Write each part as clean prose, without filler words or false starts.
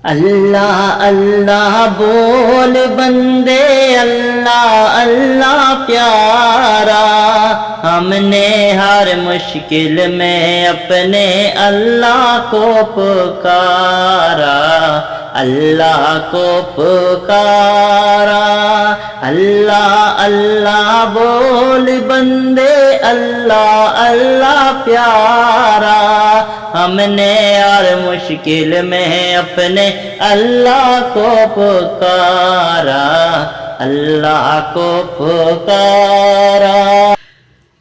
اللہ اللہ بول بندے، اللہ اللہ پیارا، ہم نے ہر مشکل میں اپنے اللہ کو پکارا، اللہ کو پکارا۔ اللہ اللہ بول بندے، اللہ اللہ پیارا، ہم نے ہر مشکل میں اپنے اللہ کو پکارا، اللہ کو پکارا۔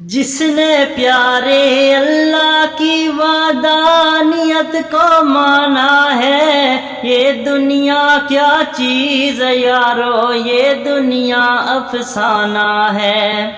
جس نے پیارے اللہ کی وحدانیت کو مانا ہے، یہ دنیا کیا چیز ہے یارو، یہ دنیا افسانہ ہے۔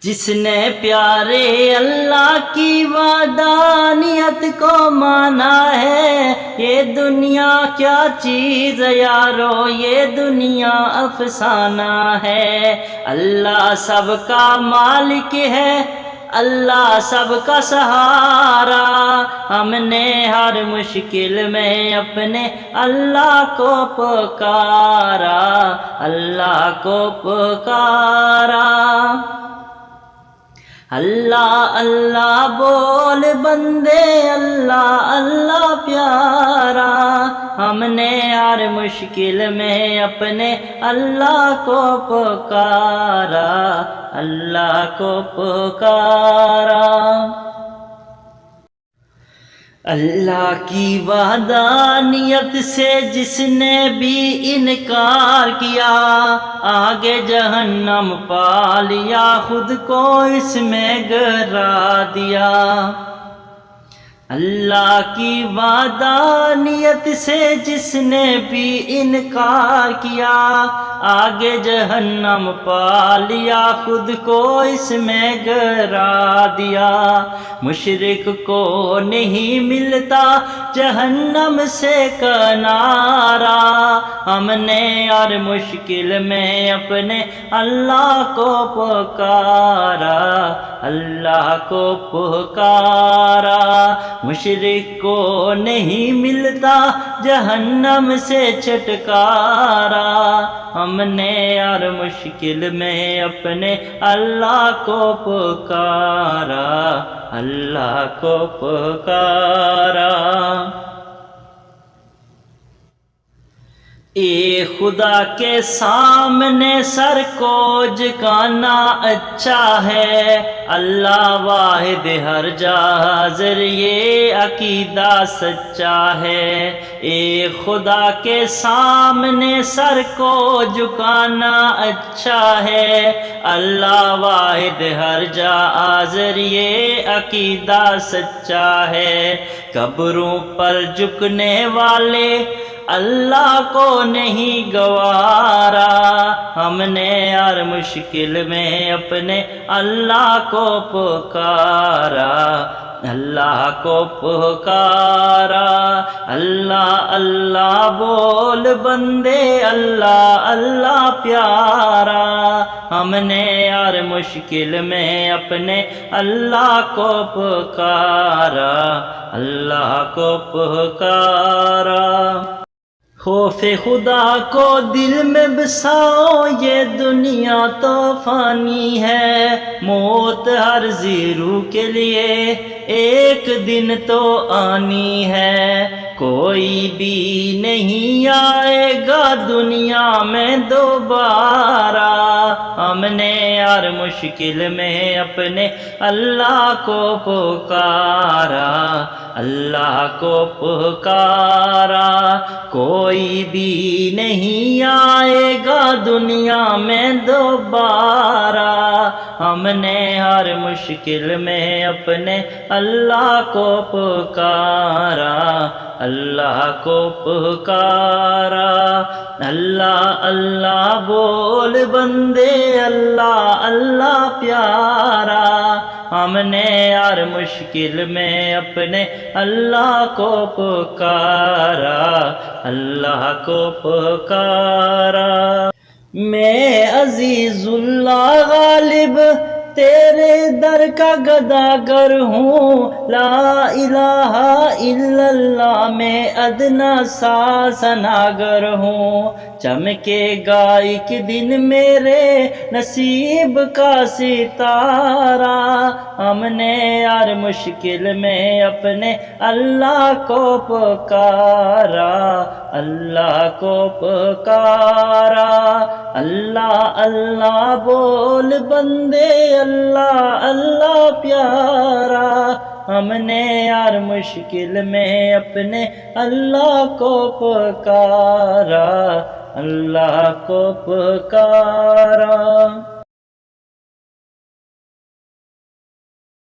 جس نے پیارے اللہ کی وحدانیت کو مانا ہے، یہ دنیا کیا چیز ہے یارو، یہ دنیا افسانہ ہے۔ اللہ سب کا مالک ہے، اللہ سب کا سہارا، ہم نے ہر مشکل میں اپنے اللہ کو پکارا، اللہ کو پکارا۔ اللہ اللہ بول بندے، اللہ اللہ پیارا، ہم نے ہر مشکل میں اپنے اللہ کو پکارا، اللہ کو پکارا۔ اللہ کی وحدانیت سے جس نے بھی انکار کیا، آگے جہنم پا لیا، خود کو اس میں گرا دیا۔ اللہ کی وحدانیت سے جس نے بھی انکار کیا، آگے جہنم پا لیا، خود کو اس میں گرا دیا۔ مشرک کو نہیں ملتا جہنم سے کنارہ، ہم نے ہر مشکل میں اپنے اللہ کو پکارا، اللہ کو پکارا۔ مشرک کو نہیں ملتا جہنم سے چھٹکارا، ہم نے ہر مشکل میں اپنے اللہ کو پکارا، اللہ کو پکارا۔ اے خدا کے سامنے سر کو جھکانا اچھا ہے، اللہ واحد ہر جا حاضر یہ عقیدہ سچا ہے۔ اے خدا کے سامنے سر کو جھکانا اچھا ہے، اللہ واحد ہر جا حاضر یہ عقیدہ سچا ہے۔ قبروں پر جھکنے والے اللہ کو نہیں گوارا، ہم نے ہر مشکل میں اپنے اللہ کو پکارا، اللہ کو پکارا۔ اللہ اللہ بول بندے، اللہ اللہ پیارا، ہم نے ہر مشکل میں اپنے اللہ کو پکارا، اللہ کو پکارا۔ خوف خدا کو دل میں بساؤ، یہ دنیا تو فانی ہے، موت ہر ذی روح کے لیے ایک دن تو آنی ہے۔ کوئی بھی نہیں آئے گا دنیا میں دوبارہ، ہم نے ہر مشکل میں اپنے اللہ کو پکارا، اللہ کو پکارا۔ کوئی بھی نہیں آئے گا دنیا میں دوبارہ، ہم نے ہر مشکل میں اپنے اللہ کو پکارا، اللہ کو پکارا۔ اللہ اللہ بول بندے، اللہ اللہ پیارا، ہم نے ہر مشکل میں اپنے اللہ کو پکارا، اللہ کو پکارا۔ میں عزیز اللہ غالب تیرے در کا گداگر ہوں، لا الہ الا اللہ میں ادنا سا ثناگر ہوں، چمکے گا ایک دن میرے نصیب کا ستارہ، ہم نے ہر مشکل میں اپنے اللہ کو پکارا، اللہ کو پکارا، اللہ اللہ بول بندے، اللہ اللہ پیارا، ہم نے ہر مشکل میں اپنے اللہ کو پکارا، اللہ کو پکارا۔